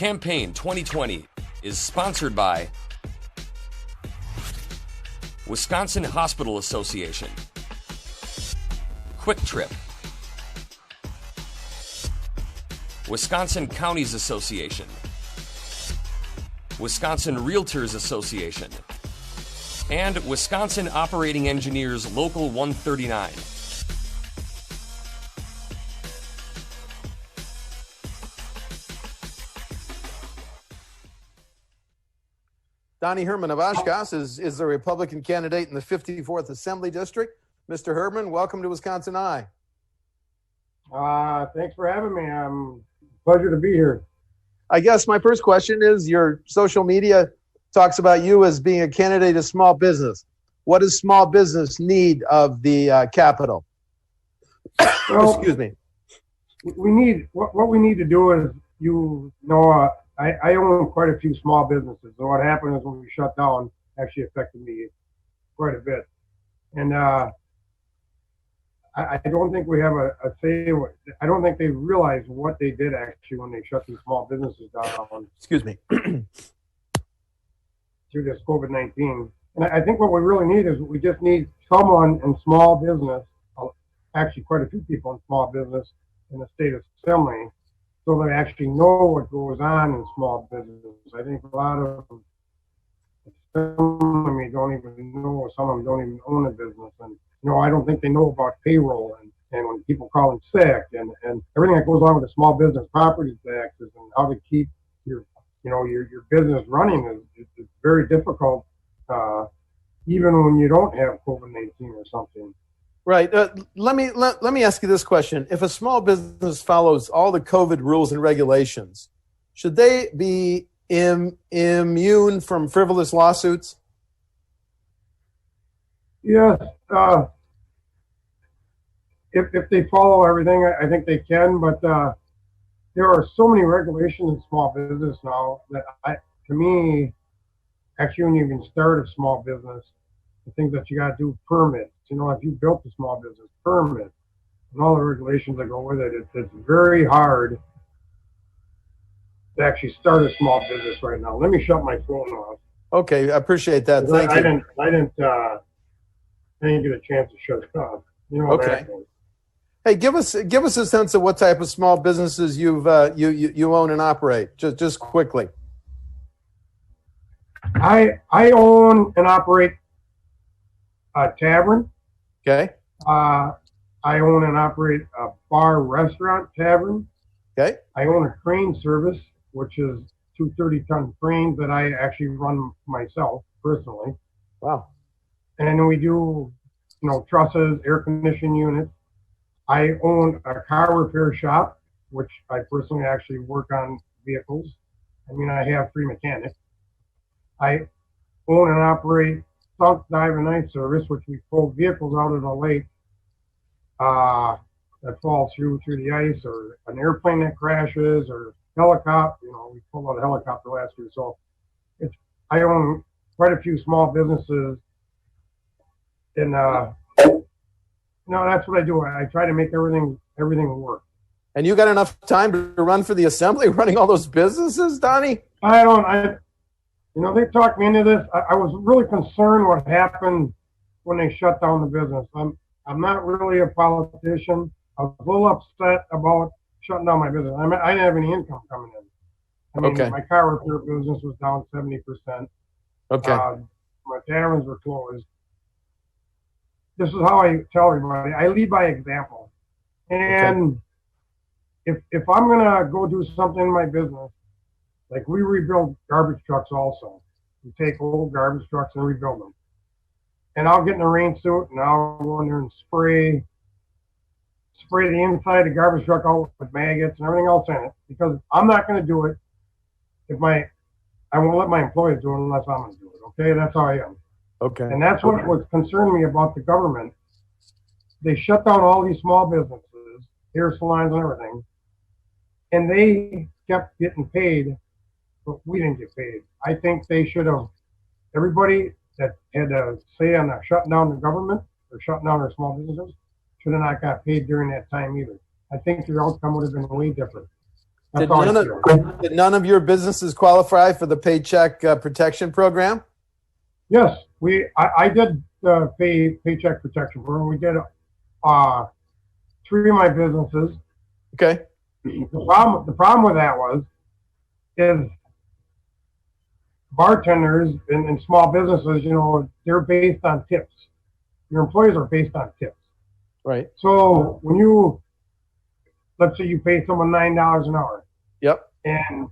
Campaign 2020 is sponsored by Wisconsin Hospital Association, Quick Trip, Wisconsin Counties Association, Wisconsin Realtors Association, and Wisconsin Operating Engineers Local 139. Donnie Herman of Oshkosh is the Republican candidate in the 54th Assembly District. Mr. Herman, welcome to Wisconsin Eye. Thanks for having me. Pleasure to be here. I guess my first question is, your social media talks about you as being a candidate of small business. What does small business need of the capital? Well, excuse me. We need what we need to do is, I own quite a few small businesses. So what happened is when we shut down, actually affected me quite a bit. And I don't think we have a say. I don't think they realize what they did actually when they shut these small businesses down. Excuse me. Through this COVID-19. And I think what we really need is we just need someone in small business, actually quite a few people in small business in the state assembly, so they actually know what goes on in small business. I think a lot of them don't even know, some of them don't even own a business. And, I don't think they know about payroll and when people call in sick and everything that goes on with the small business property taxes and how to keep your business running is very difficult, even when you don't have COVID-19 or something. Right. Let me ask you this question. If a small business follows all the COVID rules and regulations, should they be immune from frivolous lawsuits? Yes. If they follow everything, I think they can. But there are so many regulations in small business now that, to me, actually, when you can start a small business, the things that you got to do, permits. If you built a small business, permit, and all the regulations that go with it, it's very hard to actually start a small business right now. Let me shut my phone off. Okay, I appreciate that. Thank you. I didn't get a chance to shut it off. Okay. Hey, give us a sense of what type of small businesses you own and operate. Just quickly. I own and operate a tavern. Okay. I own and operate a bar, restaurant, tavern. Okay. I own a crane service, which is 2 30-ton cranes that I actually run myself personally. Wow. And we do, trusses, air conditioning units. I own a car repair shop, which I personally actually work on vehicles. I have 3 mechanics. I own and operate sunk dive and ice service, which we pull vehicles out of the lake that fall through the ice, or an airplane that crashes, or helicopter. We pulled out a helicopter last year. So I own quite a few small businesses, and that's what I do. I try to make everything work. And you got enough time to run for the assembly, running all those businesses, Donnie? I don't. They talked me into this. I was really concerned what happened when they shut down the business. I'm not really a politician. I was a little upset about shutting down my business. I didn't have any income coming in. Okay. My car repair business was down 70%. Okay. My taverns were closed. This is how I tell everybody. I lead by example. And if I'm going to go do something in my business, like we rebuild garbage trucks also. We take old garbage trucks and rebuild them. And I'll get in a rain suit and I'll go in there and spray the inside of the garbage truck out with maggots and everything else in it, because I'm not going to do it I won't let my employees do it unless I'm going to do it. Okay, that's how I am. Okay. And that's what was concerning me about the government. They shut down all these small businesses, hair salons and everything, and they kept getting paid, but we didn't get paid. I think they should have, everybody that had a say on shutting down the government or shutting down their small businesses should have not got paid during that time either. I think the outcome would have been way different. That's Did all none, I of, feel. did none of your businesses qualify for the Paycheck Protection Program? Yes, I did the paycheck protection program. We did 3 of my businesses. Okay. The problem with that is bartenders in small businesses, they're based on tips. Your employees are based on tips. Right. So when let's say you pay someone $9 an hour, Yep. and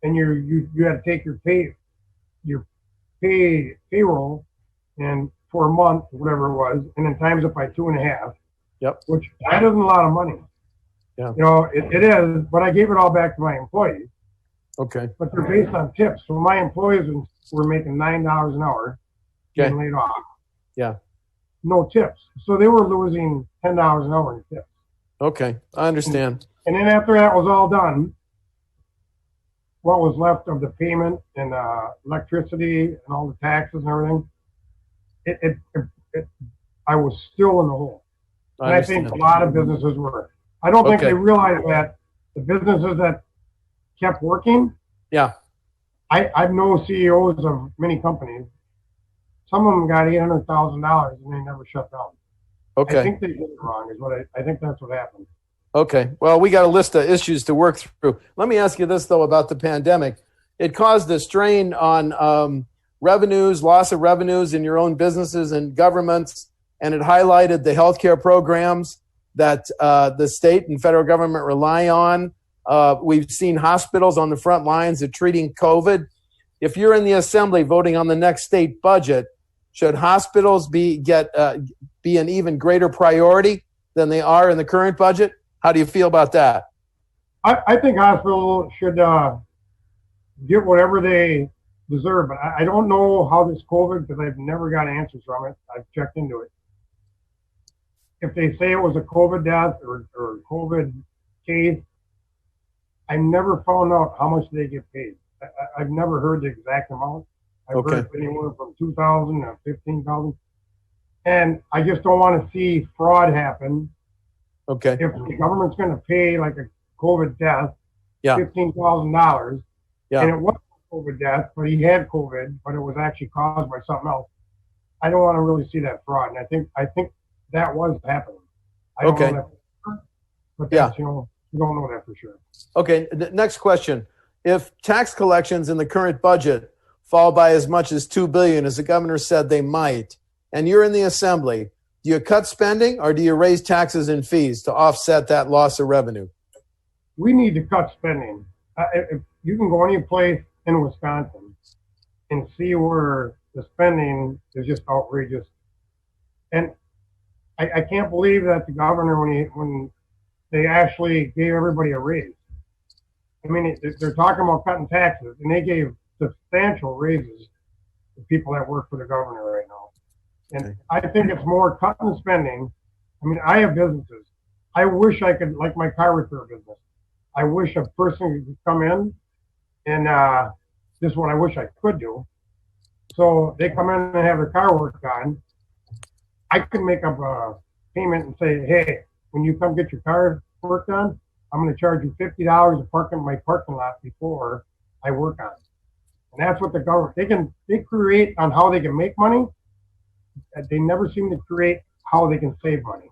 you had to take your payroll and for a month, whatever it was, and then times it by 2.5. Yep. Which that isn't a lot of money. Yeah. It is, but I gave it all back to my employees. Okay. But they're based on tips. So my employees were making $9 an hour, getting laid off. Yeah. No tips. So they were losing $10 an hour in tips. Okay. I understand. And then after that was all done, what was left of the payment and electricity and all the taxes and everything, I was still in the hole. And I think a lot of businesses were. I don't think they realized that the businesses that kept working. Yeah. I know CEOs of many companies. Some of them got $800,000 and they never shut down. Okay. I think they did it wrong. I think that's what happened. Okay. Well, we got a list of issues to work through. Let me ask you this, though, about the pandemic. It caused a strain on revenues, loss of revenues in your own businesses and governments, and it highlighted the healthcare programs that the state and federal government rely on. We've seen hospitals on the front lines of treating COVID. If you're in the assembly voting on the next state budget, should hospitals be an even greater priority than they are in the current budget? How do you feel about that? I think hospitals should get whatever they deserve, but I don't know how this COVID, because I've never got answers from it. I've checked into it. If they say it was a COVID death or COVID case, I never found out how much they get paid. I've never heard the exact amount. I've heard anywhere from $2,000 to $15,000, and I just don't want to see fraud happen. Okay. If the government's going to pay like a COVID death, $15,000, and it wasn't a COVID death, but he had COVID, but it was actually caused by something else, I don't want to really see that fraud. And I think that was happening. I don't know that for sure, but that's, you don't know that for sure. Okay. Next question. If tax collections in the current budget fall by as much as $2 billion, as the governor said they might, and you're in the assembly, do you cut spending or do you raise taxes and fees to offset that loss of revenue? We need to cut spending. If you can go any place in Wisconsin and see where the spending is just outrageous. And I can't believe that the governor, when they actually gave everybody a raise. I mean, they're talking about cutting taxes, and they gave substantial raises to people that work for the governor right now. And I think it's more cutting spending. I mean, I have businesses. I wish I could, like my car repair business, I wish a person could come in and this is what I wish I could do. So they come in and have their car worked on. I could make up a payment and say, hey, when you come get your car worked on, I'm going to charge you $50 to park in my parking lot before I work on it. And that's what the government, they create on how they can make money. They never seem to create how they can save money.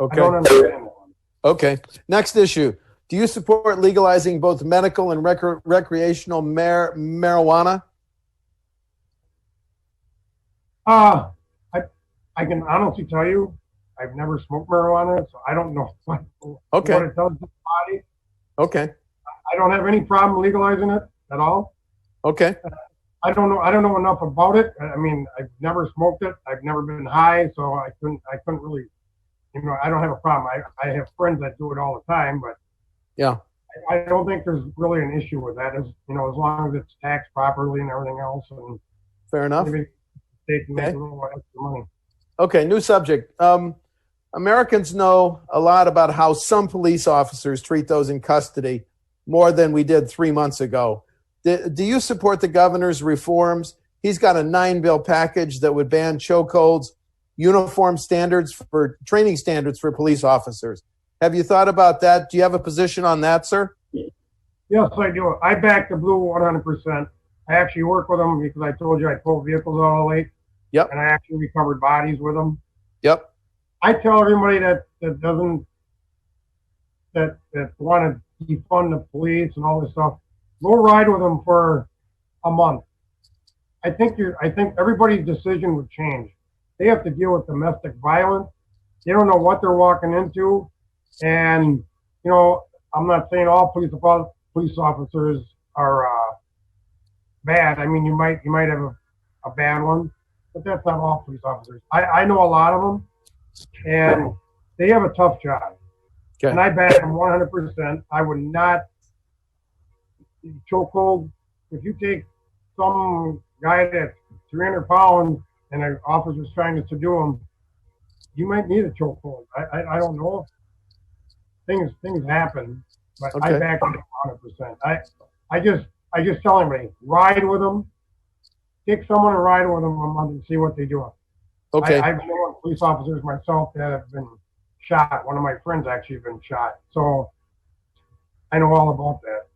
Okay. I don't understand that one. Okay. Next issue. Do you support legalizing both medical and recreational marijuana? I can honestly tell you, I've never smoked marijuana, so I don't know what it does to the body. Okay. I don't have any problem legalizing it at all. Okay. I don't know enough about it. I mean, I've never smoked it. I've never been high, so I couldn't really, I don't have a problem. I have friends that do it all the time, but I don't think there's really an issue with that. As long as it's taxed properly and everything else. And fair enough. Maybe they can make a little extra money. Okay, new subject. Americans know a lot about how some police officers treat those in custody more than we did 3 months ago. Do you support the governor's reforms? He's got a 9-bill package that would ban chokeholds, uniform standards for training standards for police officers. Have you thought about that? Do you have a position on that, sir? Yes, I do. I back the Blue 100%. I actually work with them because I told you I pulled vehicles out all late, Yep. and I actually recovered bodies with them. Yep. I tell everybody that doesn't that want to defund the police and all this stuff, go ride with them for a month. I think everybody's decision would change. They have to deal with domestic violence. They don't know what they're walking into, and I'm not saying all police officers are bad. I mean, you might have a bad one, but that's not all police officers. I know a lot of them, and they have a tough job. Okay. And I back them 100%. I would not chokehold. If you take some guy that's 300 pounds and an officer's trying to subdue him, you might need a chokehold. I don't know. Things happen, but Okay. I back them 100%. I just tell anybody, ride with them. Take someone and ride with them a month and see what they do. Okay. I've known police officers myself that have been shot. One of my friends actually been shot. So I know all about that.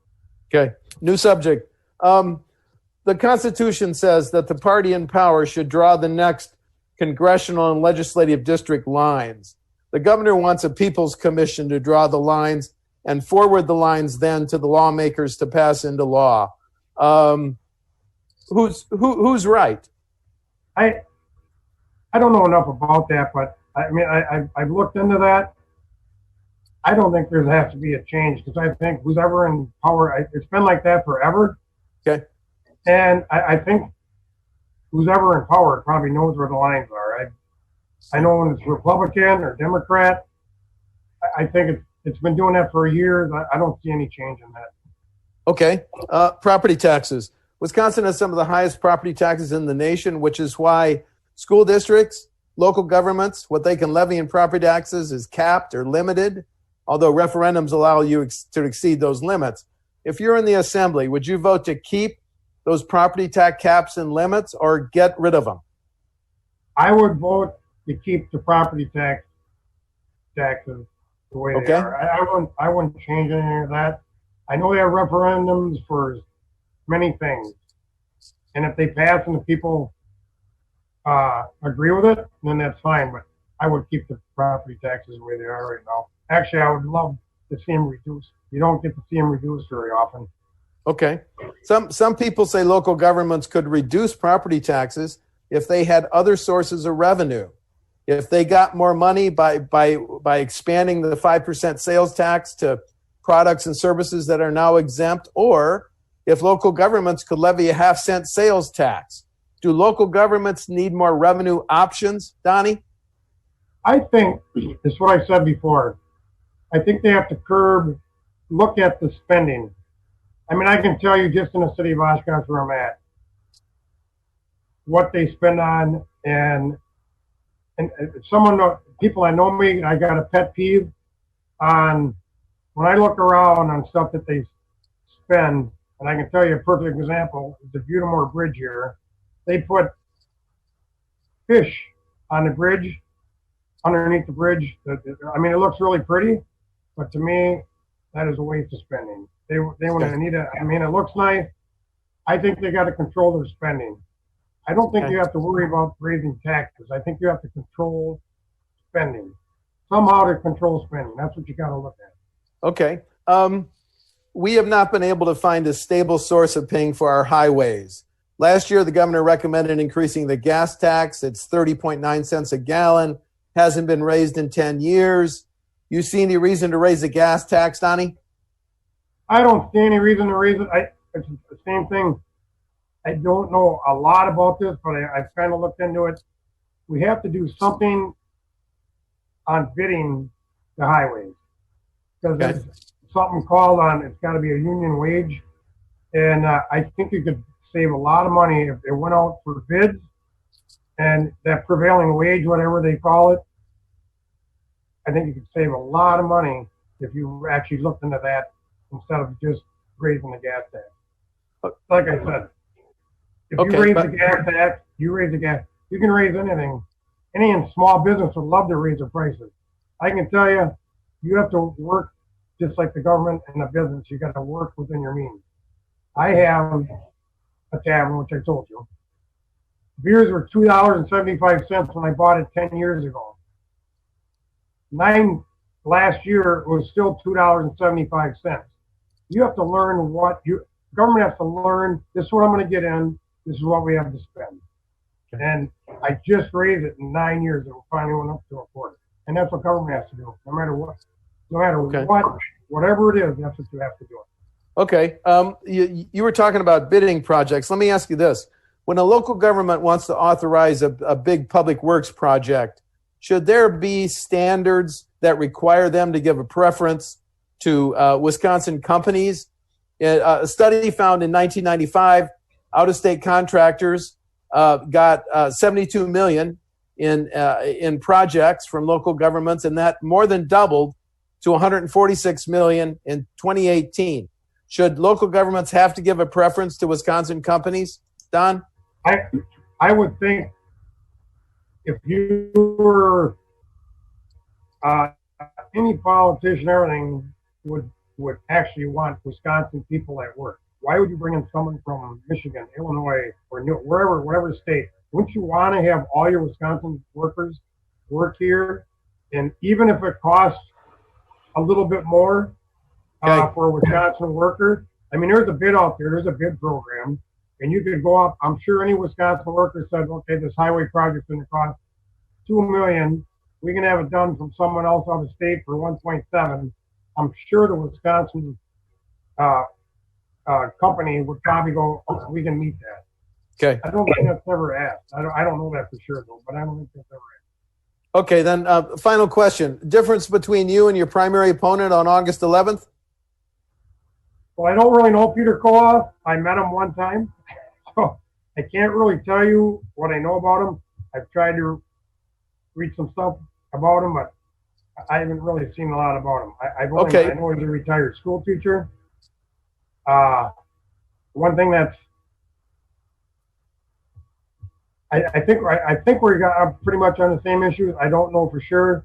Okay. New subject. The Constitution says that the party in power should draw the next congressional and legislative district lines. The governor wants a people's commission to draw the lines and forward the lines then to the lawmakers to pass into law. Who's right? I don't know enough about that, but I mean, I've looked into that. I don't think there has to be a change because I think who's ever in power, it's been like that forever. Okay. And I think who's ever in power probably knows where the lines are. I know when it's Republican or Democrat, I think it's been doing that for years. I don't see any change in that. Okay. Property taxes. Wisconsin has some of the highest property taxes in the nation, which is why school districts, local governments, what they can levy in property taxes is capped or limited, although referendums allow you to exceed those limits. If you're in the assembly, would you vote to keep those property tax caps and limits or get rid of them? I would vote to keep the property taxes the way they are. I wouldn't change any of that. I know they have referendums for many things, and if they pass and the people agree with it, then that's fine. But I would keep the property taxes the way they are right now. Actually, I would love to see them reduced. You don't get to see them reduced very often. Okay. Some people say local governments could reduce property taxes if they had other sources of revenue. If they got more money by expanding the 5% sales tax to products and services that are now exempt, or if local governments could levy a 0.5-cent sales tax. Do local governments need more revenue options, Donnie? I think it's what I said before. I think they have to look at the spending. I mean, I can tell you just in the city of Oshkosh where I'm at, what they spend on, and people that know me, I got a pet peeve on when I look around on stuff that they spend, and I can tell you a perfect example, the Butamore Bridge here. They put fish on the bridge, underneath the bridge. I mean, it looks really pretty, but to me, that is a waste of spending. They want to need it. I mean, it looks nice. I think they got to control their spending. I don't think you have to worry about raising taxes. I think you have to control spending. Somehow to control spending. That's what you got to look at. Okay. We have not been able to find a stable source of paying for our highways. Last year, the governor recommended increasing the gas tax. It's 30.9 cents a gallon. Hasn't been raised in 10 years. You see any reason to raise the gas tax, Donnie? I don't see any reason to raise it. It's the same thing. I don't know a lot about this, but I've kind of looked into it. We have to do something on bidding the highways. Because there's something called on, it's got to be a union wage. And I think you could save a lot of money if it went out for bids and that prevailing wage, whatever they call it. I think you could save a lot of money if you actually looked into that instead of just raising the gas tax. Like I said, if you raise the gas tax, you raise the gas. You can raise anything. Any small business would love to raise their prices. I can tell you, you have to work just like the government and the business, you got to work within your means. I have a tavern, which I told you. Beers were $2.75 when I bought it 10 years ago. Last year it was still $2.75. You have to learn government has to learn, this is what I'm going to get in, this is what we have to spend. And I just raised it in 9 years, and finally went up to afford it. And that's what government has to do, no matter what. No matter what, whatever it is, that's what you have to do. Okay. You were talking about bidding projects. Let me ask you this. When a local government wants to authorize a big public works project, should there be standards that require them to give a preference to Wisconsin companies? A study found in 1995, out-of-state contractors got $72 million in projects from local governments, and that more than doubled to $146 million in 2018. Should local governments have to give a preference to Wisconsin companies, Don? I would think if you were any politician, everything would actually want Wisconsin people at work. Why would you bring in someone from Michigan, Illinois, or whatever state? Wouldn't you want to have all your Wisconsin workers work here? And even if it costs a little bit more for a Wisconsin worker, I mean, there's a bid out there. There's a bid program. And you could go up. I'm sure any Wisconsin worker said, okay, this highway project's going to cost $2 million. We can have it done from someone else out of state for 1.7. I'm sure the Wisconsin company would probably go, oh, we can meet that. Okay. I don't think that's ever asked. I don't know that for sure, though, but I don't think that's ever asked. Okay, then final question. Difference between you and your primary opponent on August 11th? Well, I don't really know Peter Koloff. I met him one time. So I can't really tell you what I know about him. I've tried to read some stuff about him, but I haven't really seen a lot about him. I know he's a retired school teacher. One thing that's I think we're pretty much on the same issues. I don't know for sure.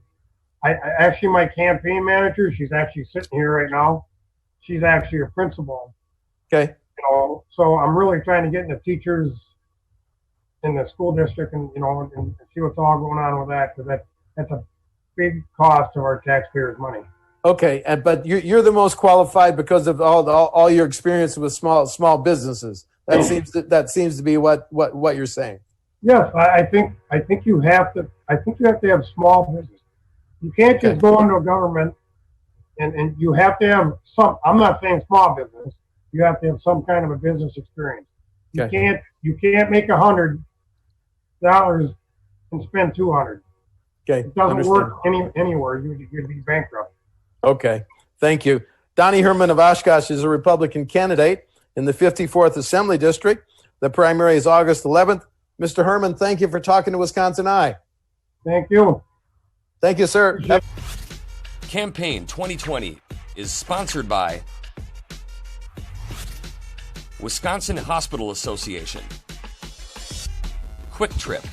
I actually, my campaign manager, she's actually sitting here right now. She's actually a principal. Okay. So I'm really trying to get into teachers in the school district and see what's all going on with that, because that's a big cost of our taxpayers' money. Okay, but you're the most qualified because of all your experience with small businesses. That seems to be what you're saying. Yes, I think you have to. I think you have to have small business. You can't just go into a government and you have to have some. I'm not saying small business. You have to have some kind of a business experience. Okay. You can't make $100 and spend $200. Okay. It doesn't work anywhere. You'd be bankrupt. Okay. Thank you. Donnie Herman of Oshkosh is a Republican candidate in the 54th Assembly District. The primary is August 11th. Mr. Herman, thank you for talking to Wisconsin Eye. Thank you. Thank you, sir. Campaign 2020 is sponsored by Wisconsin Hospital Association, Quick Trip,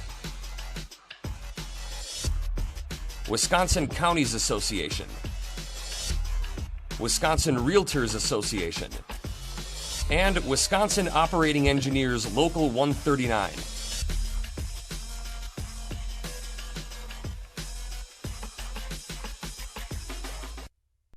Wisconsin Counties Association, Wisconsin Realtors Association, and Wisconsin Operating Engineers Local 139.